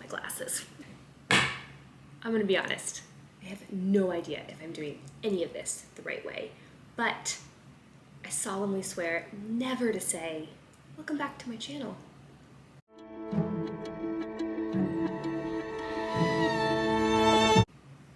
my glasses. I'm gonna be honest, I have no idea if I'm doing any of this the right way, but I solemnly swear never to say, welcome back to my channel.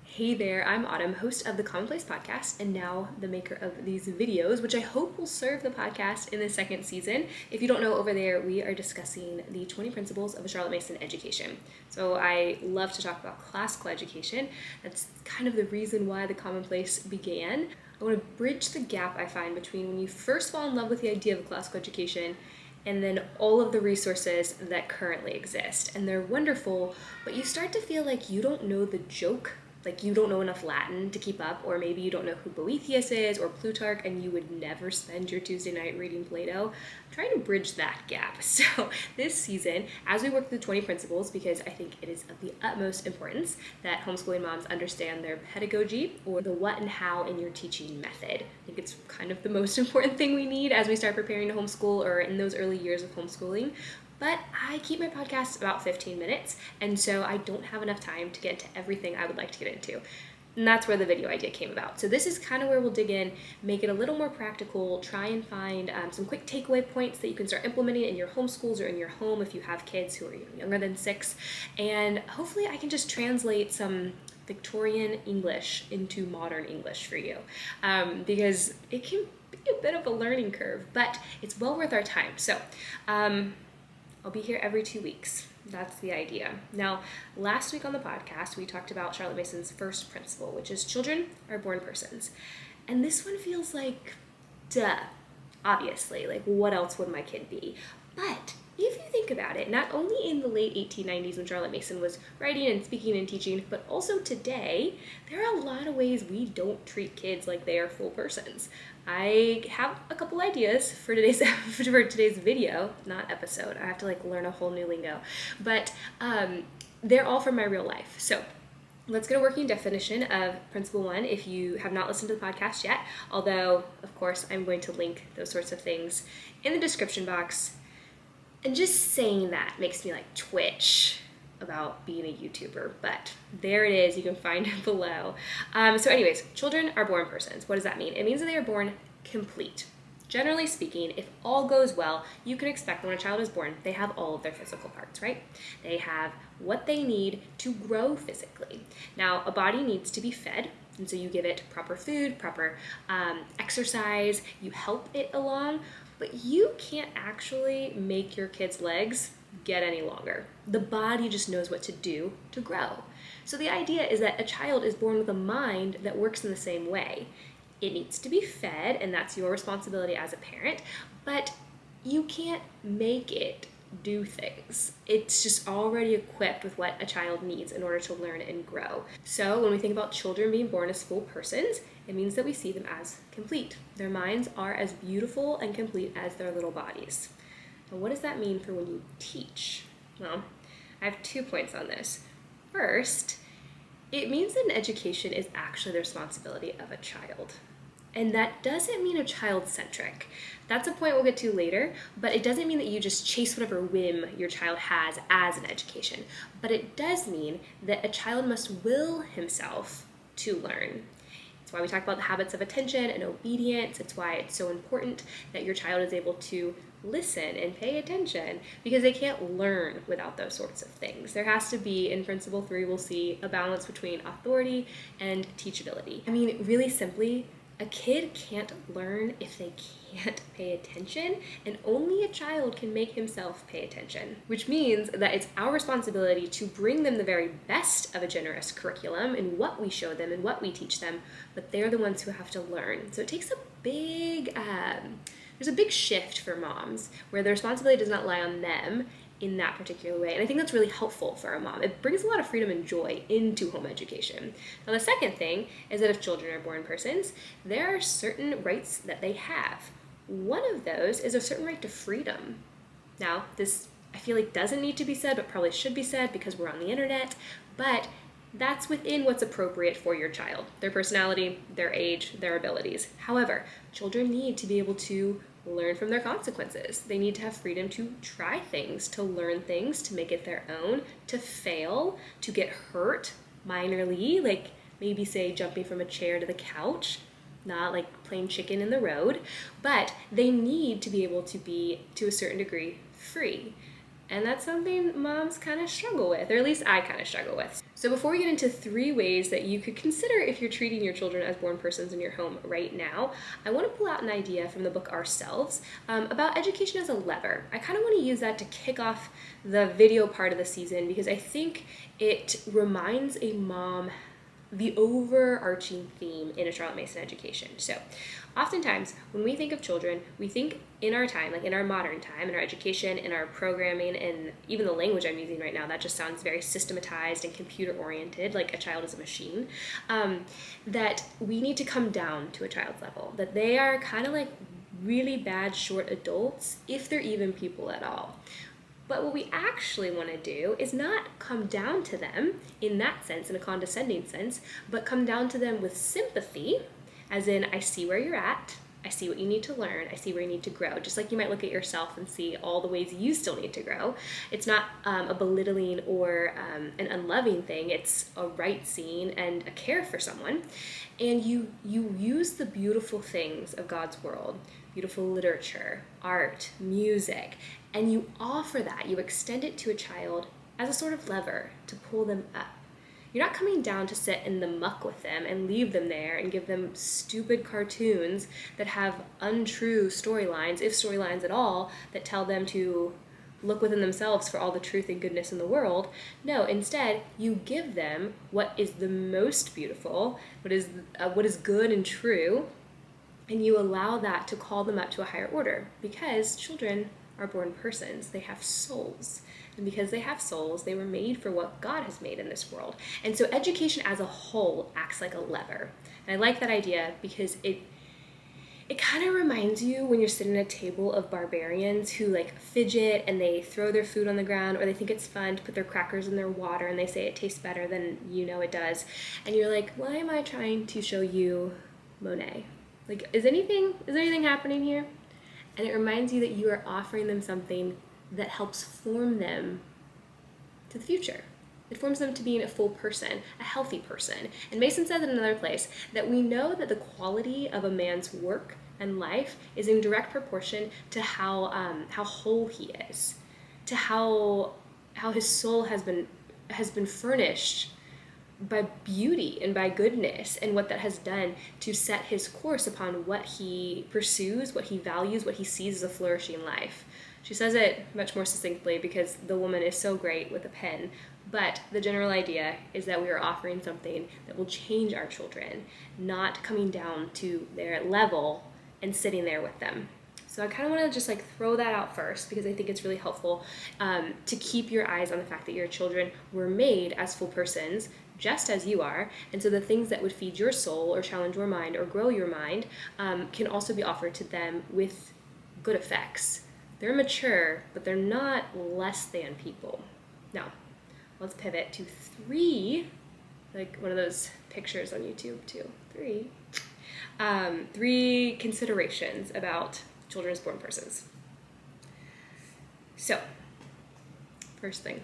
Hey there, I'm Autumn, host of the Commonplace podcast, and now the maker of these videos, which I hope will serve the podcast in the second season. If you don't know, over there, we are discussing the 20 principles of a Charlotte Mason education. So I love to talk about classical education. That's kind of the reason why the Commonplace began. I want to bridge the gap I find between when you first fall in love with the idea of classical education and then all of the resources that currently exist. And they're wonderful, but you start to feel like you don't know the joke. Like you don't know enough Latin to keep up, or maybe you don't know who Boethius is or Plutarch and you would never spend your Tuesday night reading Plato. I'm trying to bridge that gap. So this season, as we work through the 20 principles, because I think it is of the utmost importance that homeschooling moms understand their pedagogy, or the what and how in your teaching method. I think it's kind of the most important thing we need as we start preparing to homeschool or in those early years of homeschooling. But I keep my podcast about 15 minutes, and so I don't have enough time to get into everything I would like to get into. And that's where the video idea came about. So this is kind of where we'll dig in, make it a little more practical, try and find some quick takeaway points that you can start implementing in your homeschools or in your home if you have kids who are younger than 6. And hopefully I can just translate some Victorian English into modern English for you, because it can be a bit of a learning curve, but it's well worth our time. So I'll be here every 2 weeks. That's the idea. Now, last week on the podcast, we talked about Charlotte Mason's first principle, which is children are born persons. And this one feels like, duh, obviously, like what else would my kid be? But if you think about it, not only in the late 1890s when Charlotte Mason was writing and speaking and teaching, but also today, there are a lot of ways we don't treat kids like they are full persons. I have a couple ideas for today's video, not episode. I have to learn a whole new lingo, but they're all from my real life. So let's get a working definition of Principle 1 if you have not listened to the podcast yet, although, of course, I'm going to link those sorts of things in the description box. And just saying that makes me twitch about being a YouTuber, but there it is. You can find it below. So anyways, children are born persons. What does that mean? It means that they are born complete. Generally speaking, if all goes well, you can expect when a child is born, they have all of their physical parts, right? They have what they need to grow physically. Now, a body needs to be fed, and so you give it proper food, proper exercise, you help it along, but you can't actually make your kid's legs get any longer. The body just knows what to do to grow. So the idea is that a child is born with a mind that works in the same way. It needs to be fed, and that's your responsibility as a parent, but you can't make it do things. It's just already equipped with what a child needs in order to learn and grow. So when we think about children being born as full persons, it means that we see them as complete. Their minds are as beautiful and complete as their little bodies. Now, what does that mean for when you teach? Well, I have 2 points on this. First, it means that an education is actually the responsibility of a child. And that doesn't mean a child-centric. That's a point we'll get to later, but it doesn't mean that you just chase whatever whim your child has as an education. But it does mean that a child must will himself to learn. It's why we talk about the habits of attention and obedience. It's why it's so important that your child is able to listen and pay attention, because they can't learn without those sorts of things. There has to be, in Principle 3, we'll see a balance between authority and teachability. I mean, really simply, a kid can't learn if they can't pay attention, and only a child can make himself pay attention, which means that it's our responsibility to bring them the very best of a generous curriculum in what we show them and what we teach them, but they're the ones who have to learn. So it takes a big, there's a big shift for moms where the responsibility does not lie on them in that particular way. And I think that's really helpful for a mom. It brings a lot of freedom and joy into home education. Now, the second thing is that if children are born persons, there are certain rights that they have. One of those is a certain right to freedom. Now, this I feel like doesn't need to be said, but probably should be said because we're on the internet, but that's within what's appropriate for your child, their personality, their age, their abilities. However, children need to be able to learn from their consequences. They need to have freedom to try things, to learn things, to make it their own, to fail, to get hurt minorly, like maybe say jumping from a chair to the couch, not like playing chicken in the road, but they need to be able to be, to a certain degree, free. And that's something moms kind of struggle with, or at least I kind of struggle with. So before we get into 3 ways that you could consider if you're treating your children as born persons in your home right now, I want to pull out an idea from the book Ourselves about education as a lever. I kind of want to use that to kick off the video part of the season because I think it reminds a mom the overarching theme in a Charlotte Mason education. So oftentimes when we think of children, we think in our time, like in our modern time, in our education, in our programming, and even the language I'm using right now, that just sounds very systematized and computer oriented, like a child is a machine, that we need to come down to a child's level, that they are kind of like really bad short adults, if they're even people at all. But what we actually want to do is not come down to them in that sense, in a condescending sense, but come down to them with sympathy, as in, I see where you're at, I see what you need to learn, I see where you need to grow. Just like you might look at yourself and see all the ways you still need to grow. It's not a belittling or an unloving thing, it's a right seeing and a care for someone. And you use the beautiful things of God's world, beautiful literature, art, music, and you offer that, you extend it to a child as a sort of lever to pull them up. You're not coming down to sit in the muck with them and leave them there and give them stupid cartoons that have untrue storylines, if storylines at all, that tell them to look within themselves for all the truth and goodness in the world. No, instead, you give them what is the most beautiful, what is good and true, and you allow that to call them up to a higher order, because children are born persons. They have souls. And because they have souls, they were made for what God has made in this world. And so education as a whole acts like a lever. And I like that idea because it kind of reminds you when you're sitting at a table of barbarians who like fidget and they throw their food on the ground, or they think it's fun to put their crackers in their water and they say it tastes better than you know it does. And you're like, why am I trying to show you Monet? Like, is there anything happening here? And it reminds you that you are offering them something that helps form them to the future. It forms them to being a full person, a healthy person. And Mason says in another place that we know that the quality of a man's work and life is in direct proportion to how whole he is, to how his soul has been furnished by beauty and by goodness, and what that has done to set his course upon what he pursues, what he values, what he sees as a flourishing life. She says it much more succinctly because the woman is so great with a pen, but the general idea is that we are offering something that will change our children, not coming down to their level and sitting there with them. So I kind of want to just like throw that out first because I think it's really helpful to keep your eyes on the fact that your children were made as full persons, just as you are, and so the things that would feed your soul or challenge your mind or grow your mind can also be offered to them with good effects. They're mature, but they're not less than people. Now, let's pivot to 3, like one of those pictures on YouTube too, 3 considerations about children as born persons. So, first thing,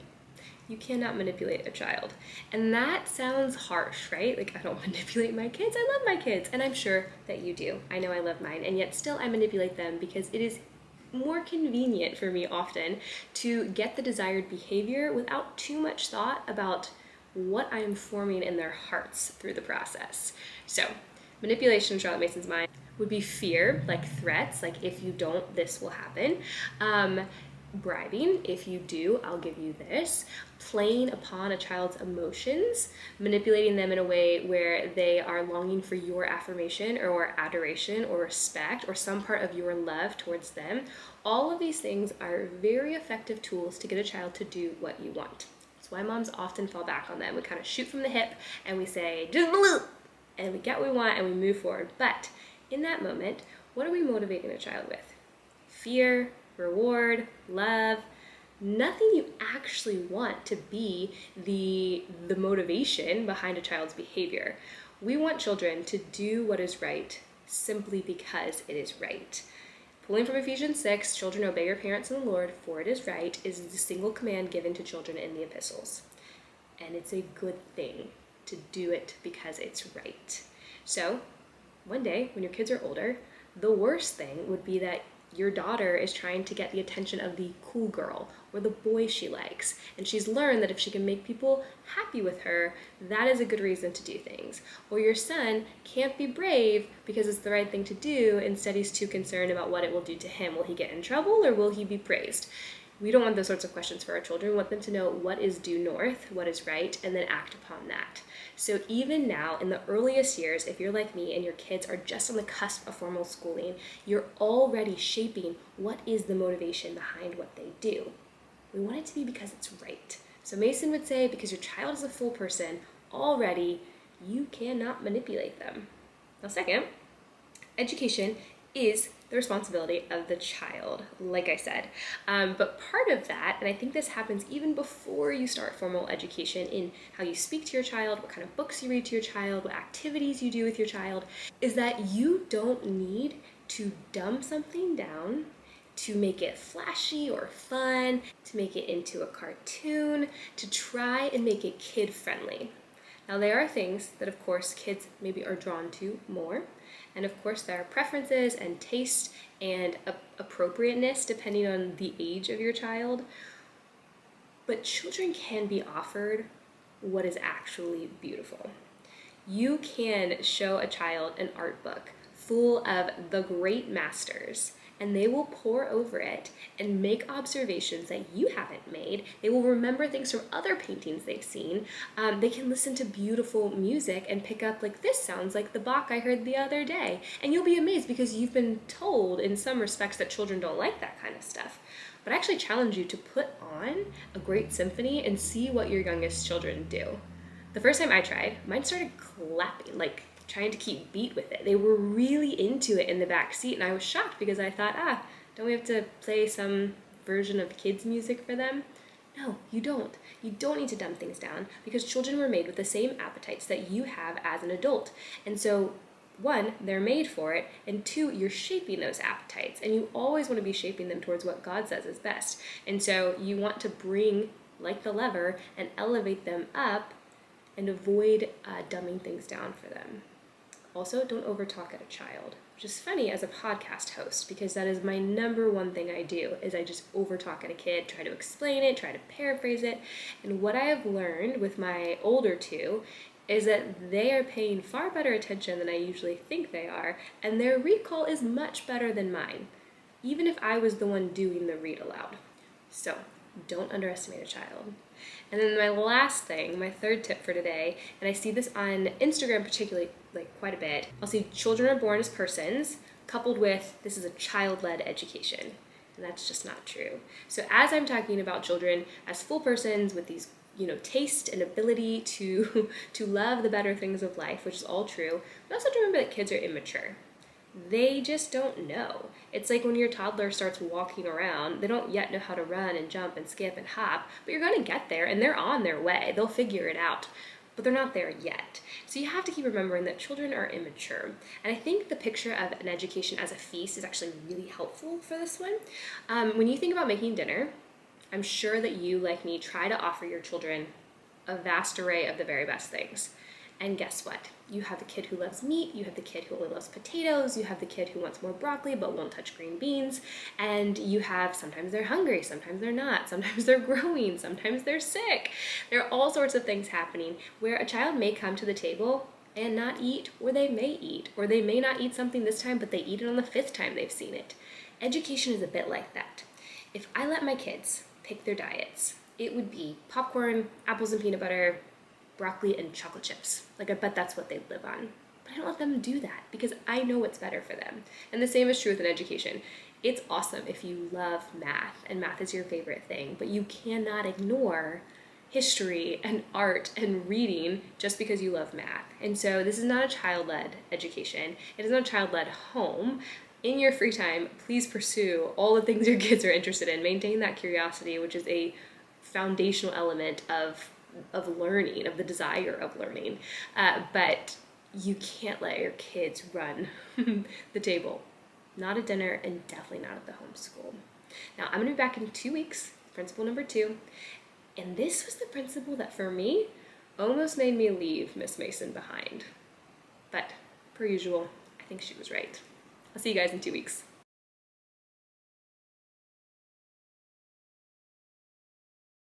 you cannot manipulate a child. And that sounds harsh, right? Like, I don't manipulate my kids. I love my kids. And I'm sure that you do. I know I love mine. And yet still I manipulate them because it is more convenient for me often to get the desired behavior without too much thought about what I am forming in their hearts through the process. So, manipulation in Charlotte Mason's mind would be fear, like threats, like if you don't, this will happen. Bribing, if you do, I'll give you this. Playing upon a child's emotions, manipulating them in a way where they are longing for your affirmation or adoration or respect or some part of your love towards them. All of these things are very effective tools to get a child to do what you want. That's why moms often fall back on them. We kind of shoot from the hip and we say, and we get what we want and we move forward. But in that moment, what are we motivating a child with? Fear, reward, love, nothing you actually want to be the motivation behind a child's behavior. We want children to do what is right simply because it is right. Pulling from Ephesians 6, children obey your parents in the Lord, for it is right, is the single command given to children in the epistles. And it's a good thing to do it because it's right. So one day when your kids are older, the worst thing would be that your daughter is trying to get the attention of the cool girl or the boy she likes, and she's learned that if she can make people happy with her, that is a good reason to do things. Or your son can't be brave because it's the right thing to do, instead he's too concerned about what it will do to him. Will he get in trouble or will he be praised? We don't want those sorts of questions for our children. We want them to know what is due north, what is right, and then act upon that. So even now, in the earliest years, if you're like me and your kids are just on the cusp of formal schooling, you're already shaping what is the motivation behind what they do. We want it to be because it's right. So Mason would say, because your child is a full person, already you cannot manipulate them. Now second, education is the responsibility of the child, like I said. But part of that, and I think this happens even before you start formal education in how you speak to your child, what kind of books you read to your child, what activities you do with your child, is that you don't need to dumb something down to make it flashy or fun, to make it into a cartoon, to try and make it kid-friendly. Now there are things that of course kids maybe are drawn to more, and of course there are preferences and taste and appropriateness depending on the age of your child, but children can be offered what is actually beautiful. You can show a child an art book full of the great masters, and they will pore over it and make observations that you haven't made. They will remember things from other paintings they've seen. They can listen to beautiful music and pick up, like, this sounds like the Bach I heard the other day. And you'll be amazed because you've been told in some respects that children don't like that kind of stuff. But I actually challenge you to put on a great symphony and see what your youngest children do. The first time I tried, mine started clapping, like trying to keep beat with it. They were really into it in the back seat, and I was shocked because I thought, don't we have to play some version of kids' music for them? No, you don't. You don't need to dumb things down because children were made with the same appetites that you have as an adult. And so, one, they're made for it, and two, you're shaping those appetites, and you always want to be shaping them towards what God says is best. And so you want to bring, like the lever, and elevate them up and avoid dumbing things down for them. Also, don't overtalk at a child, which is funny as a podcast host because that is my number one thing I do, is I just overtalk at a kid, try to explain it, try to paraphrase it. And what I have learned with my older two is that they are paying far better attention than I usually think they are, and their recall is much better than mine, even if I was the one doing the read aloud. So, don't underestimate a child. And then my last thing, my third tip for today, and I see this on Instagram particularly, like, quite a bit. I'll see children are born as persons, coupled with this is a child-led education. And that's just not true. So as I'm talking about children as full persons with these, taste and ability to love the better things of life, which is all true, but also to remember that kids are immature. They just don't know. It's like when your toddler starts walking around, they don't yet know how to run and jump and skip and hop, but you're going to get there and they're on their way. They'll figure it out, but they're not there yet. So you have to keep remembering that children are immature. And I think the picture of an education as a feast is actually really helpful for this one. When you think about making dinner, I'm sure that you, like me, try to offer your children a vast array of the very best things. And guess what? You have the kid who loves meat, you have the kid who only loves potatoes, you have the kid who wants more broccoli but won't touch green beans, and you have, sometimes they're hungry, sometimes they're not, sometimes they're growing, sometimes they're sick. There are all sorts of things happening where a child may come to the table and not eat, or they may eat, or they may not eat something this time but they eat it on the 5th time they've seen it. Education is a bit like that. If I let my kids pick their diets, it would be popcorn, apples and peanut butter, broccoli and chocolate chips. Like, I bet that's what they live on. But I don't let them do that because I know what's better for them. And the same is true with an education. It's awesome if you love math and math is your favorite thing, but you cannot ignore history and art and reading just because you love math. And so this is not a child-led education. It is not a child-led home. In your free time, please pursue all the things your kids are interested in. Maintain that curiosity, which is a foundational element of learning, of the desire of learning, but you can't let your kids run the table. not at dinner, and definitely not at the homeschool. Now, I'm going to be back in 2 weeks, principle number 2, and this was the principle that for me almost made me leave Miss Mason behind. But, per usual, I think she was right. I'll see you guys in 2 weeks.